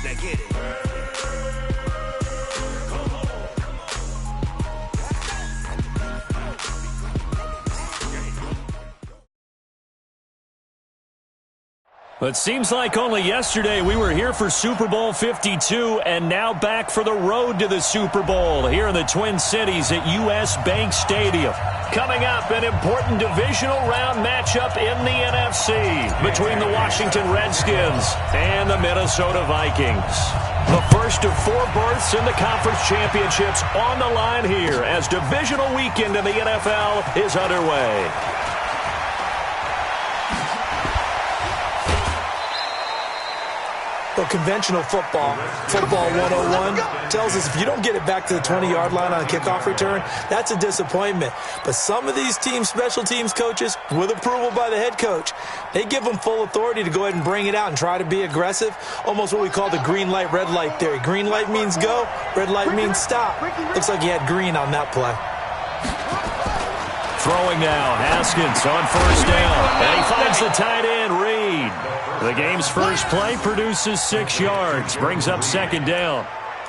Now get it. It seems like only yesterday we were here for Super Bowl 52 and now back for the road to the Super Bowl here in the Twin Cities at US Bank Stadium. Coming up, an important divisional round matchup in the NFC between the Washington Redskins and the Minnesota Vikings. The first of 4 berths in the conference championships on the line here as divisional weekend in the NFL is underway. Well, conventional football 101, tells us if you don't get it back to the 20-yard line on a kickoff return, that's a disappointment. But some of these teams, special teams coaches, with approval by the head coach, they give them full authority to go ahead and bring it out and try to be aggressive, almost what we call the green light, red light theory. Green light means go, red light means stop. Looks like he had green on that play. Throwing now, Haskins on first down, and he finds the tight end, Reed. The game's first play produces 6 yards, brings up second down.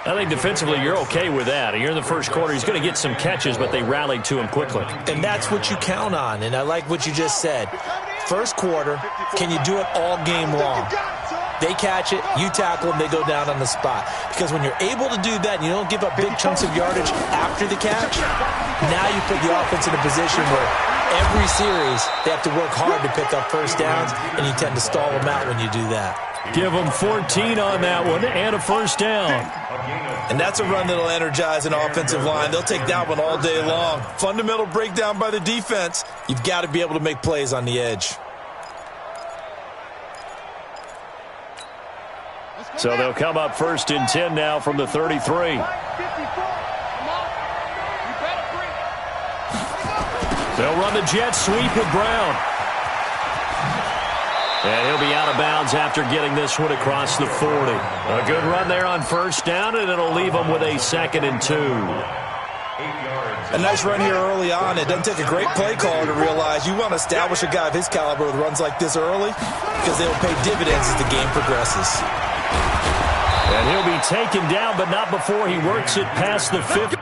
I think defensively you're okay with that. Here in the first quarter, he's going to get some catches, but they rallied to him quickly. And that's what you count on, and I like what you just said. First quarter, can you do it all game long? They catch it, you tackle them, they go down on the spot. Because when you're able to do that and you don't give up big chunks of yardage after the catch, now you put the offense in a position where every series they have to work hard to pick up first downs, and you tend to stall them out when you do that. Give them 14 on that one and a first down. And that's a run that'll energize an offensive line. They'll take that one all day long. Fundamental breakdown by the defense. You've got to be able to make plays on the edge. So they'll come up first and 10 now from the 33. They'll run the jet sweep with Brown. And he'll be out of bounds after getting this one across the 40. A good run there on first down, and it'll leave them with a 2nd and 2. A nice run here early on. It doesn't take a great play caller to realize you want to establish a guy of his caliber with runs like this early because they will pay dividends as the game progresses. And he'll be taken down, but not before he works it past the 50.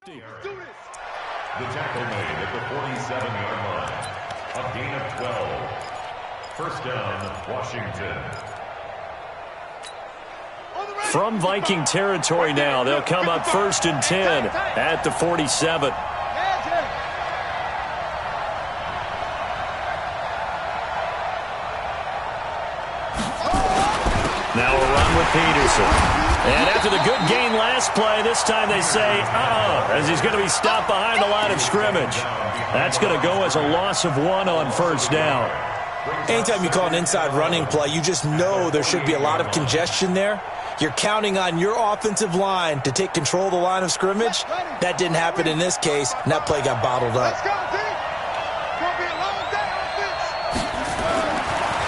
The tackle made at the 47-yard line. A gain of 12. First down, Washington. From Viking territory now, they'll come up first and 10 at the 47. Now a run with Peterson. And after the good gain last play, this time they say, as he's going to be stopped behind the line of scrimmage. That's going to go as a loss of 1 on first down. Anytime you call an inside running play, you just know there should be a lot of congestion there. You're counting on your offensive line to take control of the line of scrimmage. That didn't happen in this case, and that play got bottled up.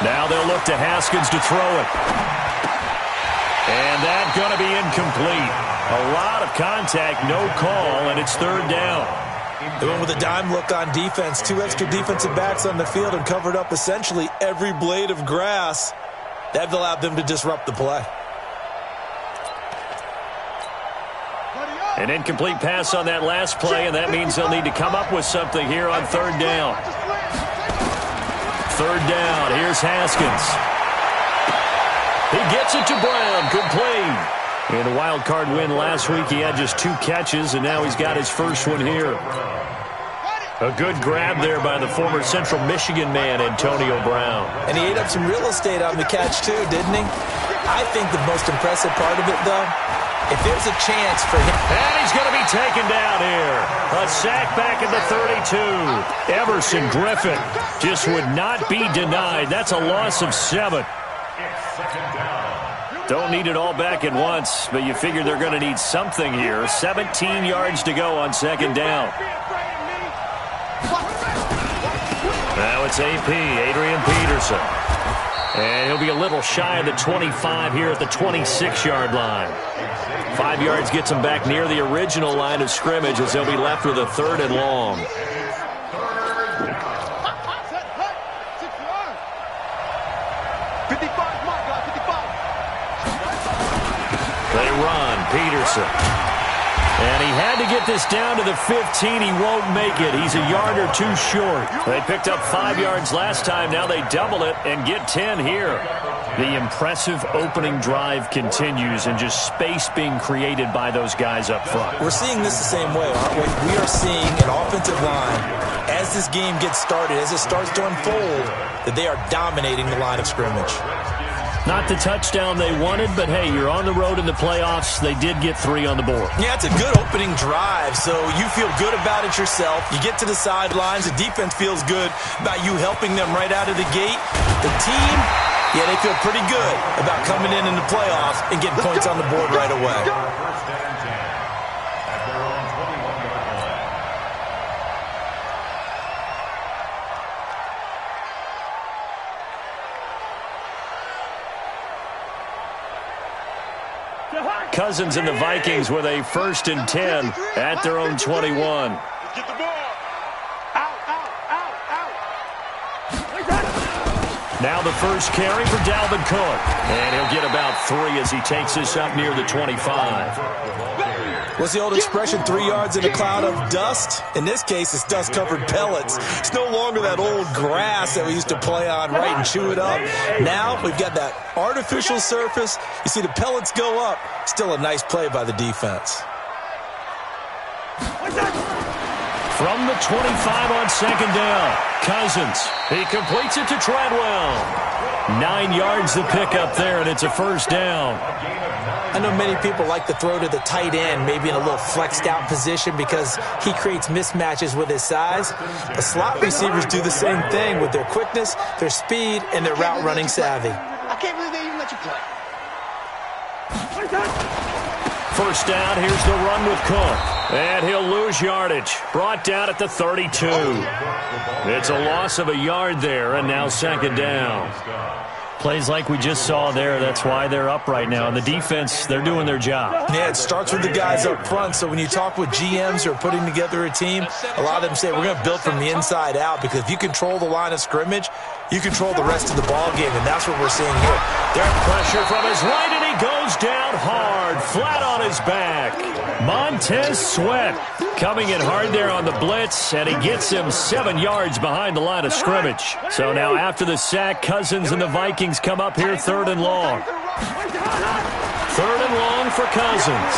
Now they'll look to Haskins to throw it. And that's going to be incomplete. A lot of contact, no call, and it's third down. They went with a dime look on defense. 2 extra defensive backs on the field and covered up essentially every blade of grass. That allowed them to disrupt the play. An incomplete pass on that last play, and that means they'll need to come up with something here on third down. Third down, here's Haskins. He gets it to Brown, complete. In the wild card win last week, he had just 2 catches, and now he's got his first one here. A good grab there by the former Central Michigan man, Antonio Brown. And he ate up some real estate on the catch, too, didn't he? I think the most impressive part of it, though, if there's a chance for him. And he's going to be taken down here. A a sack back at the 32. Everson Griffin just would not be denied. That's a loss of 7. Don't need it all back at once, but you figure they're going to need something here. 17 yards to go on second down. Now it's AP, Adrian Peterson. And he'll be a little shy of the 25 here at the 26-yard line. 5 yards gets him back near the original line of scrimmage as they'll be left with a 3rd and long. They run, Peterson. And he had to get this down to the 15. He won't make it. He's a yard or 2 short. They picked up 5 yards last time. Now they double it and get 10 here. The impressive opening drive continues and just space being created by those guys up front. We're seeing this the same way, aren't we? We are seeing an offensive line, as this game gets started, as it starts to unfold, that they are dominating the line of scrimmage. Not the touchdown they wanted, but hey, you're on the road in the playoffs. They did get 3 on the board. Yeah, it's a good opening drive, so you feel good about it yourself. You get to the sidelines. The defense feels good about you helping them right out of the gate. The team, yeah, they feel pretty good about coming in the playoffs and getting points on the board right away. First down and 10 at their own 21-yard line. Cousins and the Vikings with a 1st and 10 at their own 21. Get the ball. Out, out, out, out. Now the first carry for Dalvin Cook. And he'll get about 3 as he takes this up near the 25. What's the old expression, 3 yards in a cloud of dust? In this case, it's dust-covered pellets. It's no longer that old grass that we used to play on, right, and chew it up. Now we've got that artificial surface. You see the pellets go up. Still a nice play by the defense. From the 25 on second down, Cousins. He completes it to Treadwell. 9 yards to pick up there, and it's a first down. I know many people like to throw to the tight end, maybe in a little flexed out position because he creates mismatches with his size. The slot receivers do the same thing with their quickness, their speed, and their route running savvy. I can't believe they even let you play. First down, here's the run with Cook. And he'll lose yardage. Brought down at the 32. It's a loss of a yard there, and now second down. Plays like we just saw there, that's why they're up right now. And the defense, they're doing their job. Yeah, it starts with the guys up front. So when you talk with GMs who are putting together a team, a lot of them say we're going to build from the inside out because if you control the line of scrimmage, you control the rest of the ball game, and that's what we're seeing here. There's pressure from his right, and he goes down hard, flat on his back. Montez Sweat coming in hard there on the blitz, and he gets him 7 yards behind the line of scrimmage. So now after the sack, Cousins and the Vikings come up here 3rd and long. 3rd and long for Cousins.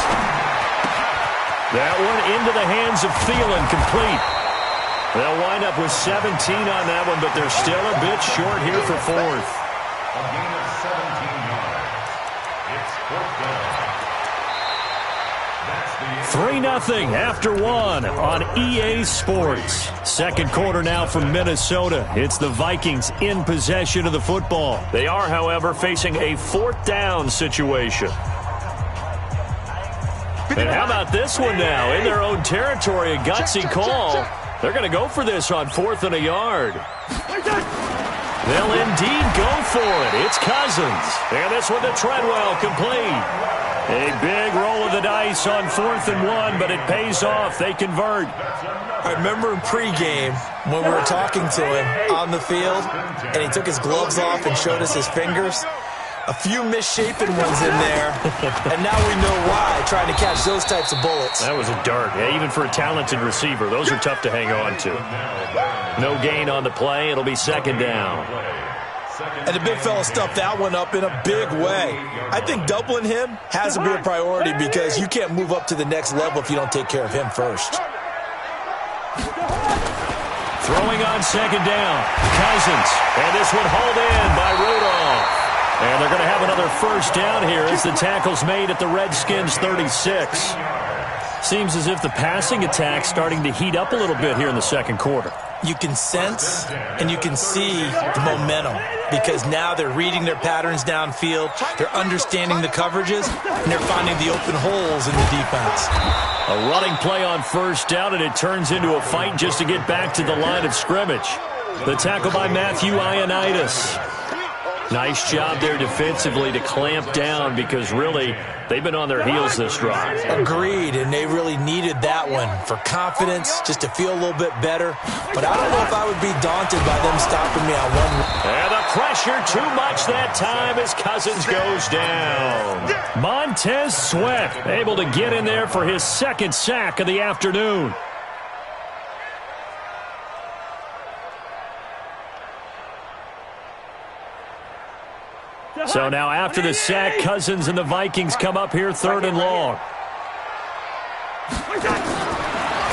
That one into the hands of Thielen, complete. They'll wind up with 17 on that one, but they're still a bit short here for 4th. A gain of 17 yards. It's 4th down. That's the 3-0 after 1 on EA Sports. Second quarter now from Minnesota. It's the Vikings in possession of the football. They are, however, facing a 4th down situation. And how about this one now? In their own territory, a gutsy call. They're going to go for this on 4th and a yard. They'll indeed go for it. It's Cousins. And this one to Treadwell, complete. A big roll of the dice on 4th and 1, but it pays off. They convert. I remember in pregame when we were talking to him on the field, and he took his gloves off and showed us his fingers. A few misshapen ones in there, and now we know why, trying to catch those types of bullets. That was a dart. Yeah, even for a talented receiver, those are tough to hang on to. No gain on the play. It'll be second down. And the big fella stuffed that one up in a big way. I think doubling him has to be a priority because you can't move up to the next level if you don't take care of him first. Throwing on second down, Cousins. And this one hauled in by Rudolph. And they're going to have another first down here as the tackle's made at the Redskins' 36. Seems as if the passing attack's starting to heat up a little bit here in the second quarter. You can sense and you can see the momentum because now they're reading their patterns downfield, they're understanding the coverages, and they're finding the open holes in the defense. A running play on first down, and it turns into a fight just to get back to the line of scrimmage. The tackle by Matthew Ioannidis. Nice job there defensively to clamp down because really they've been on their heels this drive. Agreed, and they really needed that one for confidence, just to feel a little bit better. But I don't know if I would be daunted by them stopping me on one. And the pressure too much that time as Cousins goes down. Montez Sweat able to get in there for his second sack of the afternoon. So now after the sack, Cousins and the Vikings come up here third and long.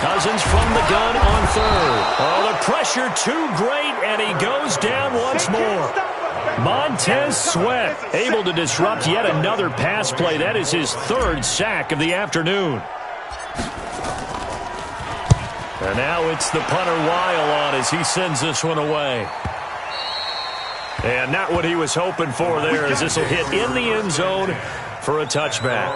Cousins from the gun on third. Oh, the pressure too great, and he goes down once more. Montez Sweat able to disrupt yet another pass play. That is his third sack of the afternoon. And now it's the punter Weil on as he sends this one away. And not what he was hoping for there as this will hit in the end zone for a touchback.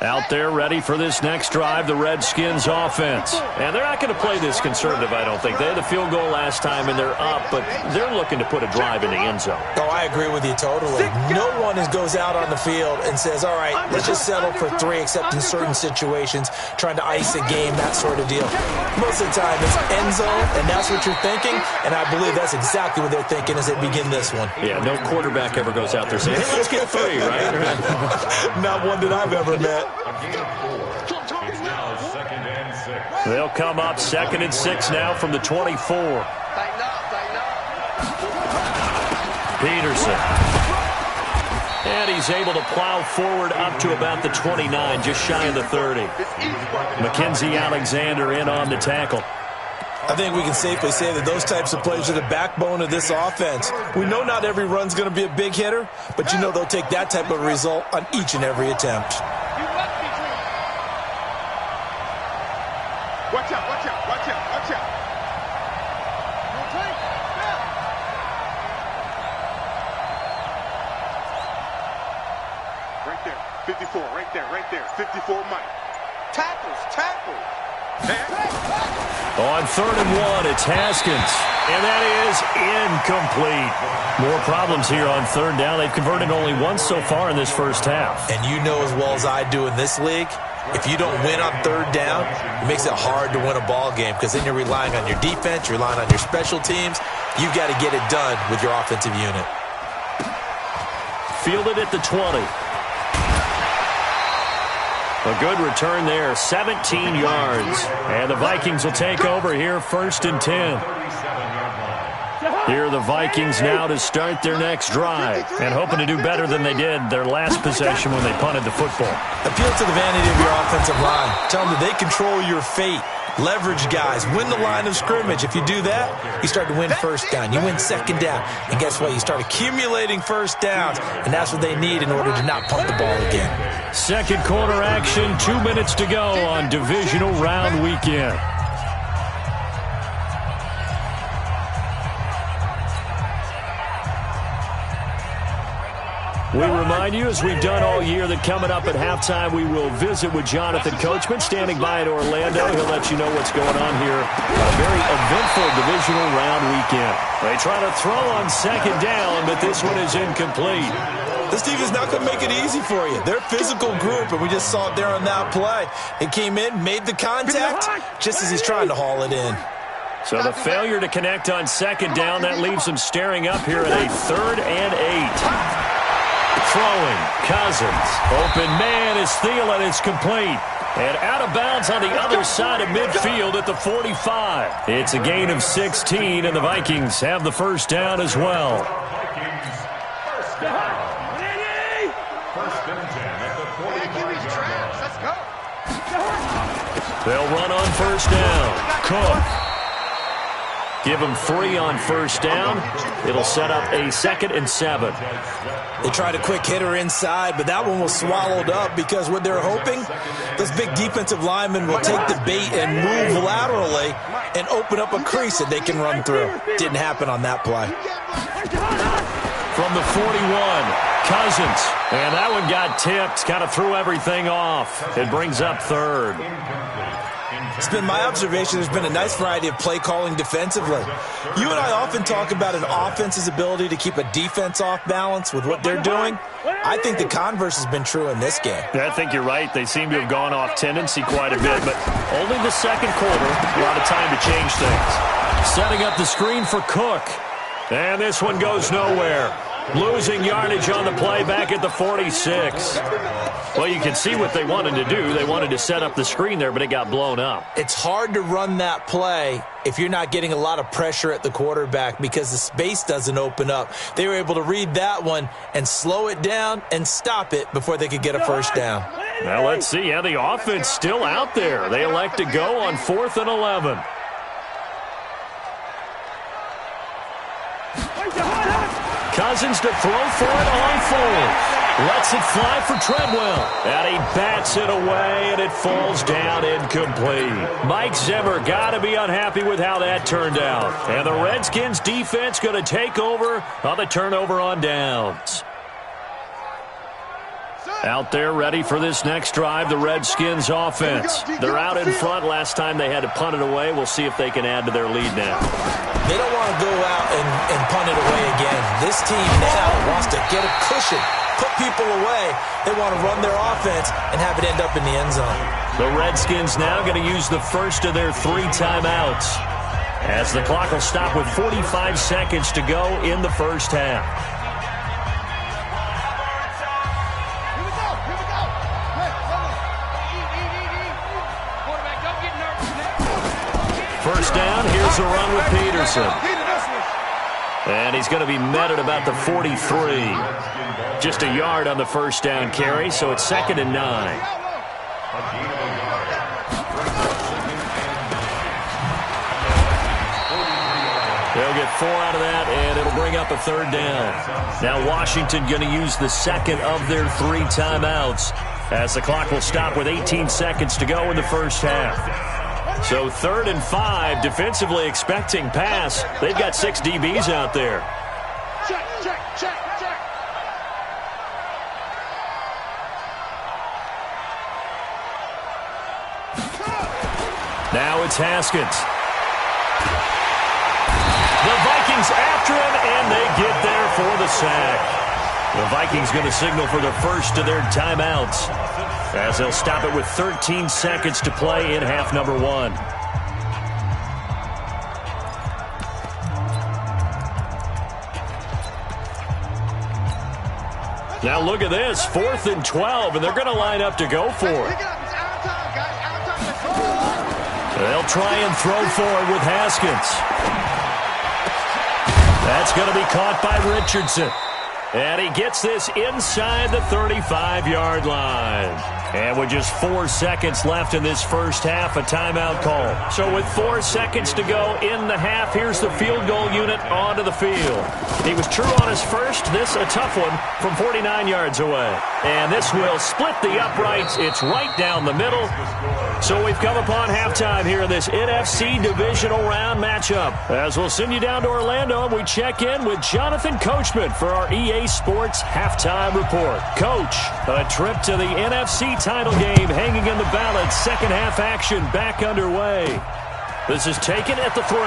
Out there ready for this next drive, the Redskins offense. And they're not going to play this conservative, I don't think. They had the field goal last time, and they're up, but they're looking to put a drive in the end zone. Oh, I agree with you totally. No one goes out on the field and says, all right, let's just settle for 3, except in certain situations, trying to ice a game, that sort of deal. Most of the time, it's end zone, and that's what you're thinking, and I believe that's exactly what they're thinking as they begin this one. Yeah, no quarterback ever goes out there saying, hey, let's get 3, right? Not one that I've ever met. They'll come up 2nd and 6 now from the 24. Peterson. And he's able to plow forward up to about the 29, just shy of the 30. Mackenzie Alexander in on the tackle. I think we can safely say that those types of plays are the backbone of this offense. We know not every run's going to be a big hitter, but you know they'll take that type of result on each and every attempt. Watch out, watch out, watch out, watch out. Right there, 54, right there, 54 Mike. Tackles. On 3rd and 1, it's Haskins. And that is incomplete. More problems here on 3rd down. They've converted only once so far in this first half. And you know as well as I do in this league, if you don't win on 3rd down, it makes it hard to win a ball game because then you're relying on your defense, you're relying on your special teams. You've got to get it done with your offensive unit. Fielded at the 20. A good return there, 17 yards. And the Vikings will take over here 1st and 10. Here are the Vikings now to start their next drive and hoping to do better than they did their last possession when they punted the football. Appeal to the vanity of your offensive line. Tell them that they control your fate. Leverage guys. Win the line of scrimmage. If you do that, you start to win 1st down. You win 2nd down. And guess what? You start accumulating 1st downs. And that's what they need in order to not punt the ball again. Second quarter action. 2 minutes to go on divisional round weekend. We remind you, as we've done all year, that coming up at halftime, we will visit with Jonathan Coachman, standing by in Orlando. He'll let you know what's going on here. A very eventful divisional round weekend. They try to throw on 2nd down, but this one is incomplete. This team is not going to make it easy for you. They're a physical group, and we just saw it there on that play. It came in, made the contact, just as he's trying to haul it in. So the failure to connect on 2nd down, that leaves them staring up here at a 3rd and 8. Throwing, Cousins. Open man is Thielen. It's complete. And out of bounds on the other side of midfield at the 45. It's a gain of 16, and the Vikings have the 1st down as well. They'll run on first down. Cook. Give them 3 on first down. It'll set up a 2nd and 7. They tried a quick hitter inside, but that one was swallowed up because what they're hoping, those big defensive linemen will take the bait and move laterally and open up a crease that they can run through. Didn't happen on that play. From the 41, Cousins. And that one got tipped, kind of threw everything off. It brings up 3rd. It's been my observation there's been a nice variety of play calling defensively. You and I often talk about an offense's ability to keep a defense off balance with what they're doing. I think the converse has been true in this game. I think you're right. They seem to have gone off tendency quite a bit, but only the second quarter, a lot of time to change things. Setting up the screen for Cook. And this one goes nowhere. Losing yardage on the play back at the 46. Well, you can see what they wanted to do. They wanted to set up the screen there, but it got blown up. It's hard to run that play if you're not getting a lot of pressure at the quarterback because the space doesn't open up. They were able to read that one and slow it down and stop it before they could get a first down. Now, let's see. Yeah, the offense still out there. They elect to go on 4th and 11. Cousins to throw for it on 4th. Lets it fly for Treadwell. And he bats it away, and it falls down incomplete. Mike Zimmer got to be unhappy with how that turned out. And the Redskins defense going to take over on the turnover on downs. Out there ready for this next drive, the Redskins offense. They're out in front. Last time they had to punt it away. We'll see if they can add to their lead now. They don't want to go out and punt it away again. This team now wants to get a cushion, put people away. They want to run their offense and have it end up in the end zone. The Redskins now going to use the first of their 3 timeouts as the clock will stop with 45 seconds to go in the first half. First down, here's a run with Peterson. And he's going to be met at about the 43. Just a yard on the first down carry, so it's 2nd and 9. They'll get 4 out of that, and it'll bring up a 3rd down. Now Washington going to use the second of their 3 timeouts as the clock will stop with 18 seconds to go in the first half. So 3rd and 5, defensively expecting pass. They've got 6 DBs out there. Check, check, check, check. Now it's Haskins. The Vikings after him, and they get there for the sack. The Vikings going to signal for the first of their timeouts as they'll stop it with 13 seconds to play in half number 1. Now look at this, 4th and 12, and they're going to line up to go for it. They'll try and throw for it with Haskins. That's going to be caught by Richardson. And he gets this inside the 35-yard line. And with just 4 seconds left in this first half, a timeout call. So with 4 seconds to go in the half, here's the field goal unit onto the field. He was true on his first. This a tough one from 49 yards away. And this will split the uprights. It's right down the middle. So we've come upon halftime here in this NFC divisional round matchup. As we'll send you down to Orlando, and we check in with Jonathan Coachman for our EA Sports Halftime Report. Coach, a trip to the NFC title game hanging in the balance. Second half action back underway. This is taken at the 3.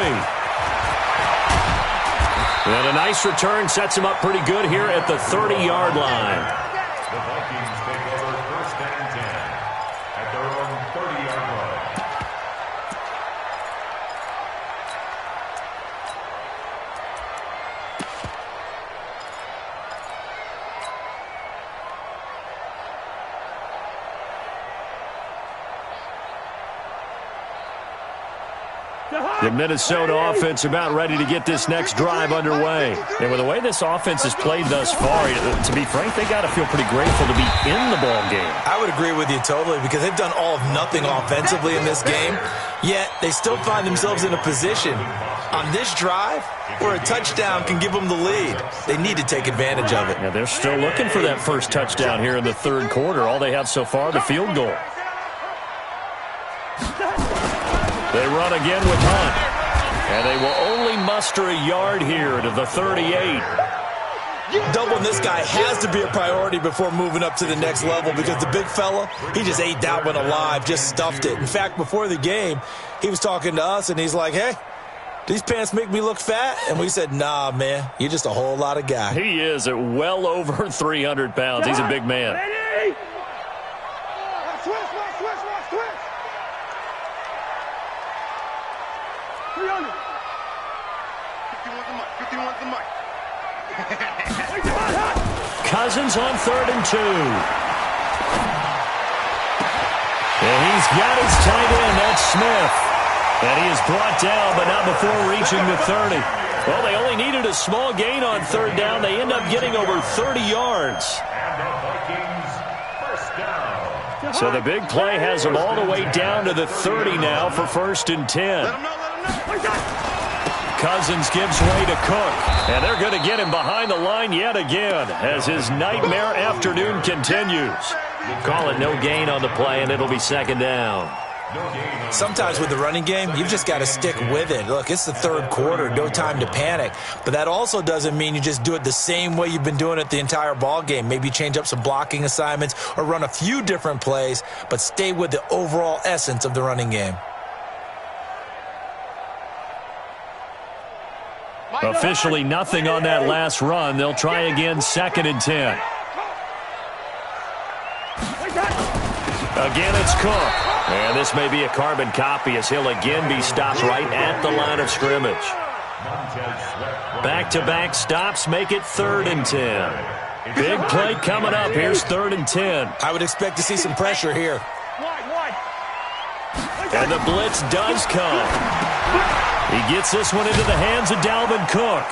And a nice return sets him up pretty good here at the 30-yard line. The Vikings take over 1st and 10 at their own 30-yard line. Go! The Minnesota offense about ready to get this next drive underway. And with the way this offense has played thus far, to be frank, they got to feel pretty grateful to be in the ball game. I would agree with you totally because they've done all of nothing offensively in this game, yet they still find themselves in a position on this drive where a touchdown can give them the lead. They need to take advantage of it. Now they're still looking for that first touchdown here in the third quarter. All they have so far, the field goal. They run again with Hunt. And they will only muster a yard here to the 38. Doubling this guy has to be a priority before moving up to the next level because the big fella, he just ate that one alive, just stuffed it. In fact, before the game, he was talking to us, and he's like, hey, these pants make me look fat? And we said, nah, man, you're just a whole lot of guy. He is at well over 300 pounds. He's a big man. Ready? Switch. 300. 51's the mic. Cousins on 3rd and 2. And he's got his tight end. That's Smith. And he is brought down, but not before reaching the 30. Well, they only needed a small gain on 3rd down. They end up getting over 30 yards. And the Vikings first down. So the big play has them all the way down to the 30 now for 1st and 10. Let him know. Cousins gives way to Cook. And they're going to get him behind the line yet again as his nightmare afternoon continues. Call it no gain on the play, and it'll be 2nd down. Sometimes with the running game, you've just got to stick with it. Look, it's the third quarter, no time to panic. But that also doesn't mean you just do it the same way you've been doing it the entire ball game. Maybe change up some blocking assignments or run a few different plays, but stay with the overall essence of the running game. Officially nothing on that last run. They'll try again 2nd and 10. Again, it's Cook. And this may be a carbon copy as he'll again be stopped right at the line of scrimmage. Back-to-back stops make it 3rd and 10. Big play coming up. Here's 3rd and 10. I would expect to see some pressure here. And the blitz does come. He gets this one into the hands of Dalvin Cook.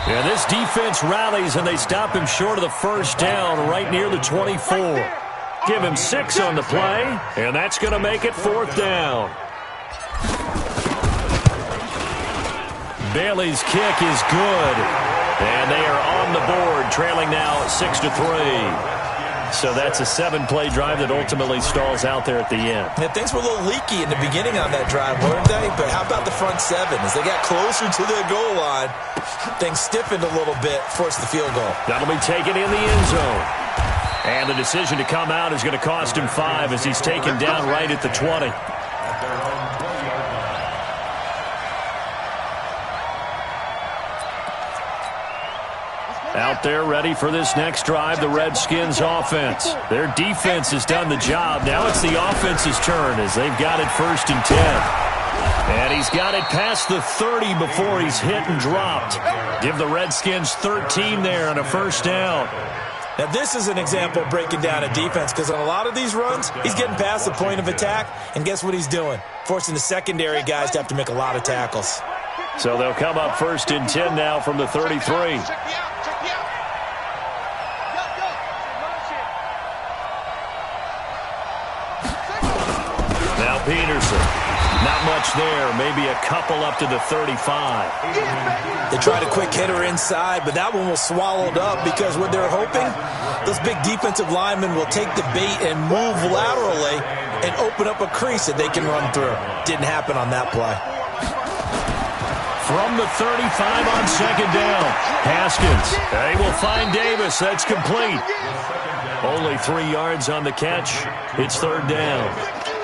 And this defense rallies, and they stop him short of the 1st down right near the 24. Give him 6 on the play, and that's going to make it 4th down. Bailey's kick is good, and they are on the board, trailing now 6-3. So that's a 7-play drive that ultimately stalls out there at the end. Yeah, things were a little leaky in the beginning on that drive, weren't they? But how about the front 7? As they got closer to their goal line, things stiffened a little bit, forced the field goal. That'll be taken in the end zone. And the decision to come out is going to cost him 5 as he's taken down right at the 20. Out there ready for this next drive, the Redskins offense. Their defense has done the job. Now it's the offense's turn as they've got it 1st and 10. And he's got it past the 30 before he's hit and dropped. Give the Redskins 13 there and a 1st down. Now, this is an example of breaking down a defense because on a lot of these runs, he's getting past the point of attack, and guess what he's doing? Forcing the secondary guys to have to make a lot of tackles. So they'll come up 1st and 10 now from the 33. Now Peterson. Not much there. Maybe a couple up to the 35. They tried a quick hitter inside, but that one was swallowed up because what they're hoping, those big defensive linemen will take the bait and move laterally and open up a crease that they can run through. Didn't happen on that play. From the 35 on 2nd down. Haskins. They will find Davis. That's complete. Only 3 yards on the catch. It's 3rd down.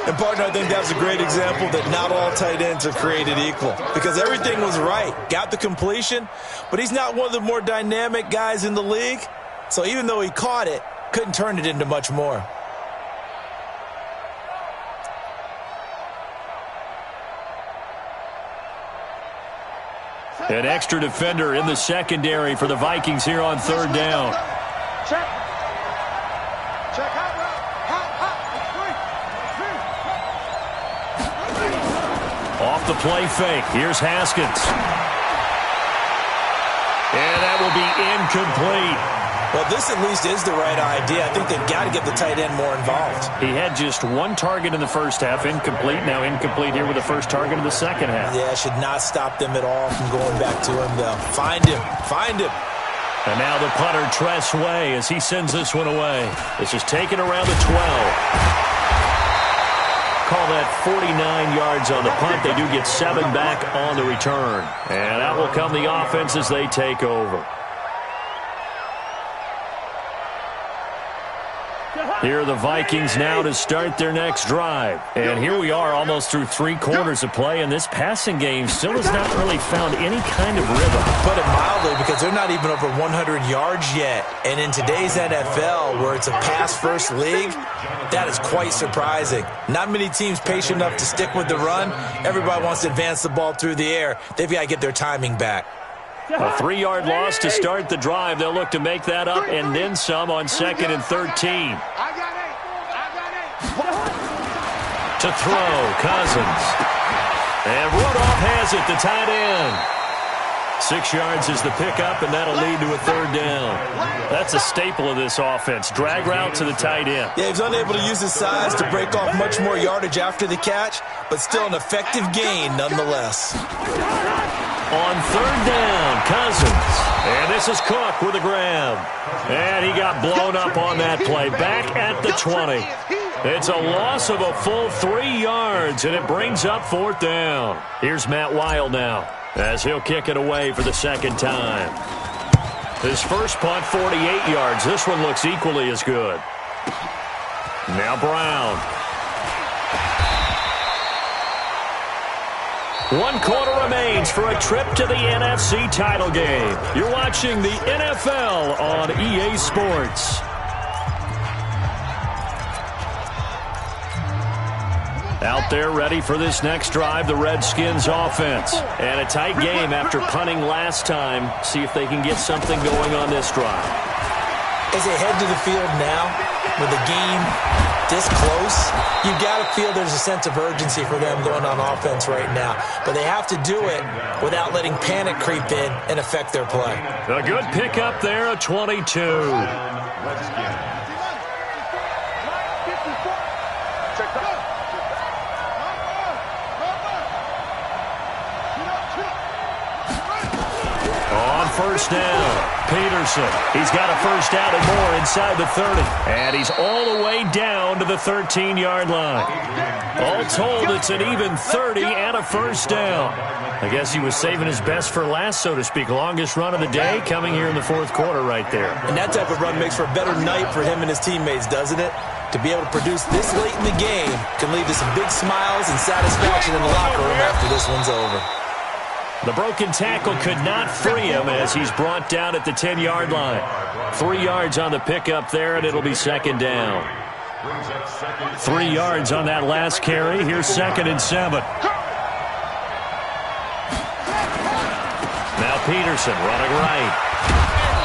And, partner, I think that's a great example that not all tight ends are created equal because everything was right. Got the completion, but he's not one of the more dynamic guys in the league. So even though he caught it, couldn't turn it into much more. An extra defender in the secondary for the Vikings here on 3rd down. Check. Hot. the play fake. Here's Haskins. And that will be incomplete. Well, this at least is the right idea. I think they've got to get the tight end more involved. He had just one target in the first half, incomplete. Now incomplete here with the first target in the second half. Yeah, should not stop them at all from going back to him, though. Find him. Find him. And now the punter, Tress Way, as he sends this one away. This is taken around the 12. Call that 49 yards on the punt. They do get 7 back on the return. And out will come the offense as they take over. Here are the Vikings now to start their next drive. And here we are almost through 3 quarters of play, and this passing game still has not really found any kind of rhythm. Put it mildly, because they're not even over 100 yards yet. And in today's NFL, where it's a pass-first league, that is quite surprising. Not many teams patient enough to stick with the run. Everybody wants to advance the ball through the air. They've got to get their timing back. A 3-yard loss to start the drive. They'll look to make that up and then some on 2nd and 13. To throw, Cousins. And Rudolph has it, the tight end. 6 yards is the pickup, and that'll lead to a 3rd down. That's a staple of this offense. Drag route to the tight end. Yeah, he's unable to use his size to break off much more yardage after the catch, but still an effective gain nonetheless. On 3rd down, Cousins. And this is Cook with a grab. And he got blown up on that play. Back at the 20. It's a loss of a full 3 yards, and it brings up 4th down. Here's Matt Wild now, as he'll kick it away for the 2nd time. His first punt, 48 yards. This one looks equally as good. Now Brown. 1 quarter remains for a trip to the NFC title game. You're watching the NFL on EA Sports. Out there ready for this next drive, the Redskins offense. And a tight game after punting last time. See if they can get something going on this drive. As they head to the field now, with the game this close, you've got to feel there's a sense of urgency for them going on offense right now. But they have to do it without letting panic creep in and affect their play. A good pickup there, a 22. On 1st down, Peterson. He's got a 1st down and more inside the 30. And he's all the way down to the 13-yard line. All told, it's an even 30 and a 1st down. I guess he was saving his best for last, so to speak. Longest run of the day coming here in the 4th quarter right there. And that type of run makes for a better night for him and his teammates, doesn't it? To be able to produce this late in the game can lead to some big smiles and satisfaction in the locker room after this one's over. The broken tackle could not free him as he's brought down at the 10-yard line. 3 yards on the pickup there, and it'll be 2nd down. 3 yards on that last carry. Here's 2nd and 7. Now Peterson running right.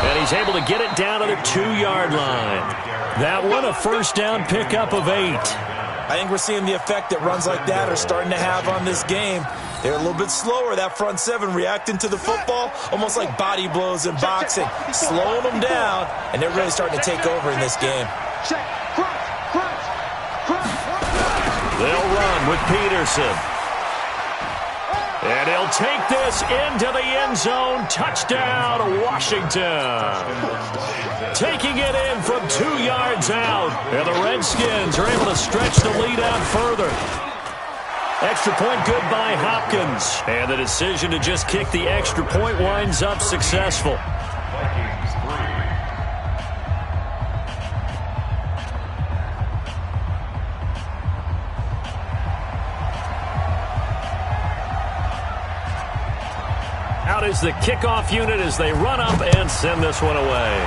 And he's able to get it down to the 2-yard line. That one, a 1st down pickup of 8. I think we're seeing the effect that runs like that are starting to have on this game. They're a little bit slower, that front 7, reacting to the football, almost like body blows in boxing, slowing them down, and they're really starting to take over in this game. They'll run with Peterson. And he'll take this into the end zone. Touchdown, Washington. Taking it in from 2 yards out. And the Redskins are able to stretch the lead out further. Extra point good by Hopkins. And the decision to just kick the extra point winds up successful. Out is the kickoff unit as they run up and send this one away.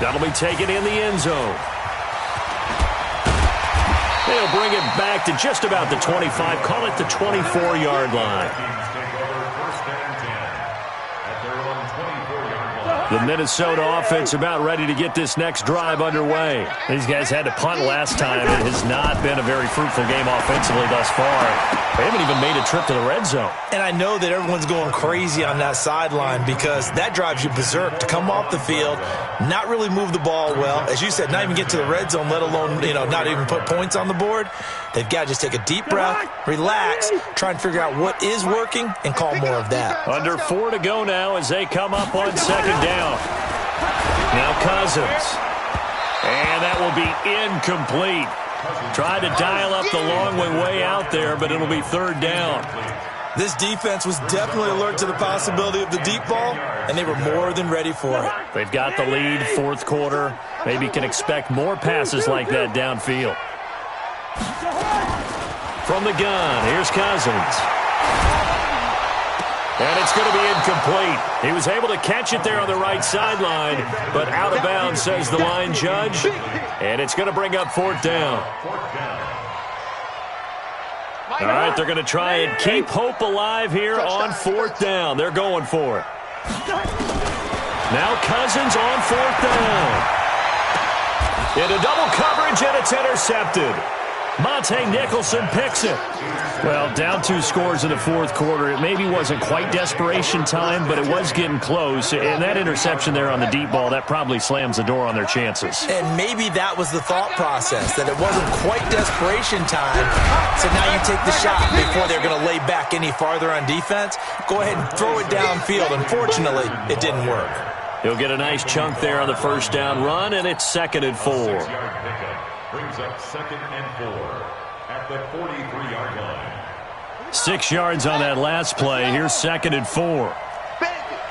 That'll be taken in the end zone. They'll bring it back to just about the 25, call it the 24-yard line. The Minnesota offense about ready to get this next drive underway. These guys had to punt last time. It has not been a very fruitful game offensively thus far. They haven't even made a trip to the red zone. And I know that everyone's going crazy on that sideline because that drives you berserk to come off the field, not really move the ball well. As you said, not even get to the red zone, let alone, not even put points on the board. They've got to just take a deep breath, relax, try and figure out what is working, and call more of that. Under 4 to go now as they come up on second down. Now Cousins. And that will be incomplete. Tried to dial up the long way out there, but it'll be third down. This defense was definitely alert to the possibility of the deep ball, and they were more than ready for it. They've got the lead, fourth quarter. Maybe can expect more passes like that downfield. From the gun, here's Cousins. And it's going to be incomplete. He was able to catch it there on the right sideline, but out of bounds, says the line judge. And it's going to bring up fourth down. All right, they're going to try and keep hope alive here on fourth down. They're going for it. Now Cousins on fourth down. Into double coverage, and it's intercepted. Monte Nicholson picks it. Well, down 2 scores in the fourth quarter. It maybe wasn't quite desperation time, but it was getting close. And that interception there on the deep ball, that probably slams the door on their chances. And maybe that was the thought process, that it wasn't quite desperation time. So now you take the shot before they're going to lay back any farther on defense. Go ahead and throw it downfield. Unfortunately, it didn't work. He'll get a nice chunk there on the first down run, and it's 2nd and 4. Brings up 2nd and 4 at the 43-yard line. 6 yards on that last play. Here's 2nd and 4. Bandit.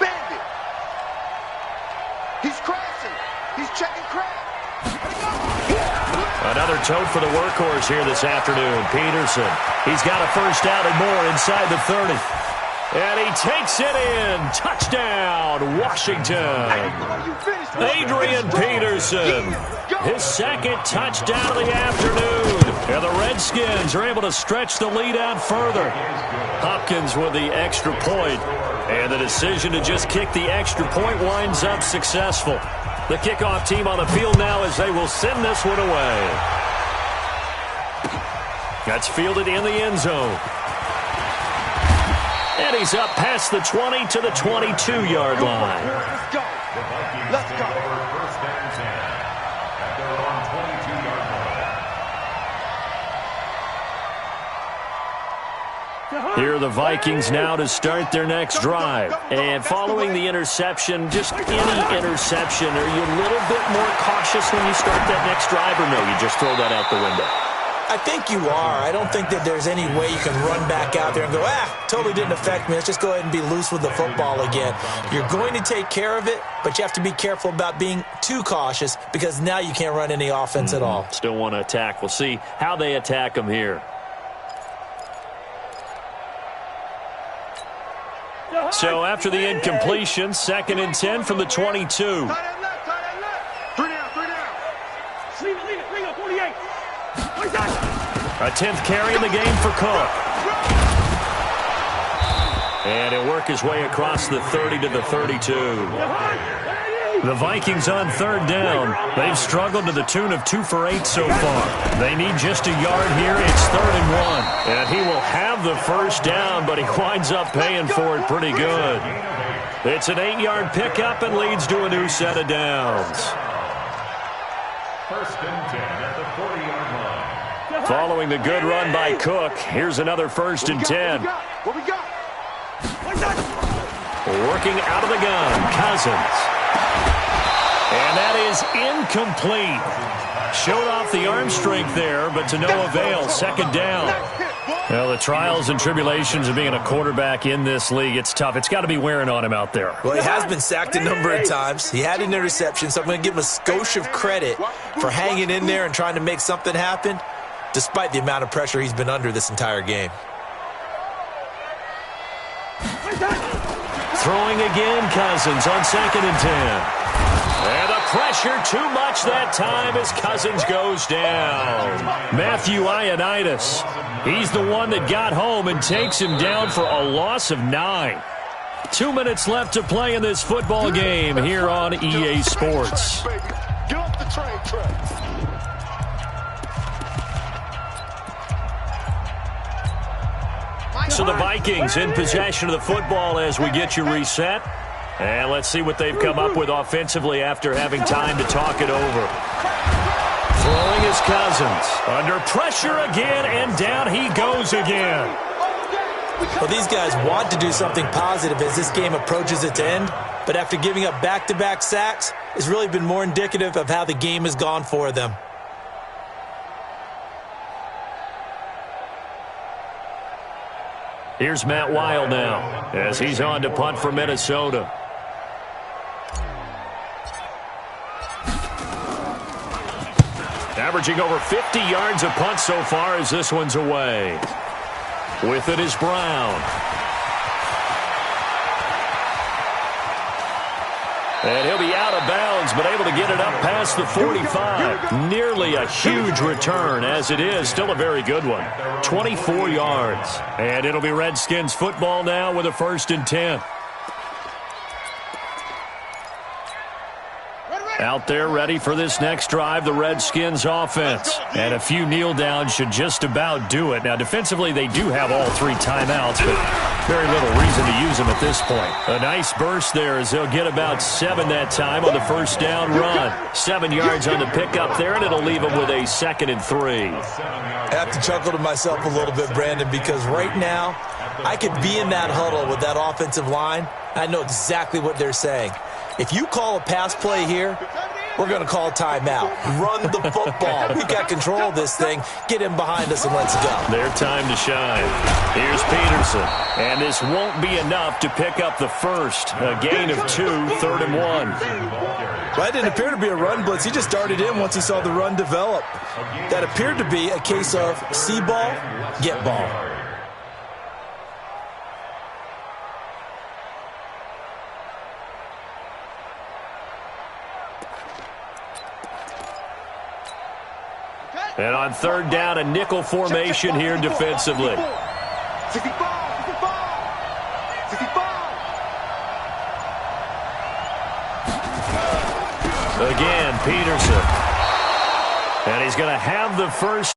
Bandit. He's crashing. He's checking crack. Another tote for the workhorse here this afternoon. Peterson. He's got a first down and more inside the 30. And he takes it in. Touchdown, Washington. Adrian Peterson. His 2nd touchdown of the afternoon. And the Redskins are able to stretch the lead out further. Hopkins with the extra point. And the decision to just kick the extra point winds up successful. The kickoff team on the field now as they will send this one away. That's fielded in the end zone. And he's up past the 20 to the 22-yard line. Let's go. Let's go. First down 10 at their own 22-yard line. Here are the Vikings now to start their next drive. And following the interception, just any interception, are you a little bit more cautious when you start that next drive, or no, you just throw that out the window? I think you are. I don't think that there's any way you can run back out there and go, totally didn't affect me. Let's just go ahead and be loose with the football again. You're going to take care of it, but you have to be careful about being too cautious because now you can't run any offense at all. Still want to attack. We'll see how they attack them here. So after the incompletion, 2nd and 10 from the 22. Three down. Leave it, 48. A 10th carry in the game for Cook. And he'll work his way across the 30 to the 32. The Vikings on third down. They've struggled to the tune of 2 for 8 so far. They need just a yard here. It's 3rd and 1. And he will have the first down, but he winds up paying for it pretty good. It's an 8-yard pickup and leads to a new set of downs. 1st and 10 at the 40-yard line. Following the good run by Cook, here's another 1st and 10. What we got? Working out of the gun, Cousins. And that is incomplete. Showed off the arm strength there, but to no avail. 2nd down. Well, the trials and tribulations of being a quarterback in this league, it's tough. It's got to be wearing on him out there. Well, he has been sacked a number of times. He had an interception, so I'm going to give him a skosh of credit for hanging in there and trying to make something happen, despite the amount of pressure he's been under this entire game. Throwing again, Cousins on 2nd and 10. And the pressure too much that time as Cousins goes down. Matthew Ioannidis, he's the one that got home and takes him down for a loss of 9. 2 minutes left to play in this football game here on EA Sports. Get off the train track. So the Vikings in possession of the football as we get you reset. And let's see what they've come up with offensively after having time to talk it over. Throwing his Cousins. Under pressure again, and down he goes again. Well, these guys want to do something positive as this game approaches its end, but after giving up back-to-back sacks, it's really been more indicative of how the game has gone for them. Here's Matt Weil now as he's on to punt for Minnesota. Averaging over 50 yards a punt so far as this one's away. With it is Brown. And he'll be out of bounds, but able to get it up past the 45. Nearly a huge return, as it is. Still a very good one. 24 yards. And it'll be Redskins football now with a 1st and 10. Out there ready for this next drive, the Redskins offense. And a few kneel downs should just about do it. Now, defensively, they do have all 3 timeouts, but very little reason to use them at this point. A nice burst there as they'll get about 7 that time on the 1st down run. 7 yards on the pickup there, and it'll leave them with a 2nd and 3. I have to chuckle to myself a little bit, Brandon, because right now I could be in that huddle with that offensive line. I know exactly what they're saying. If you call a pass play here, we're going to call timeout. Run the football. We've got control of this thing. Get him behind us and let's go. Their time to shine. Here's Peterson. And this won't be enough to pick up the first. A gain of 2, 3rd and 1. Well, it didn't appear to be a run blitz. He just darted in once he saw the run develop. That appeared to be a case of see ball, get ball. And on 3rd down, a nickel formation here defensively. 65. Again, Peterson. And he's going to have the first.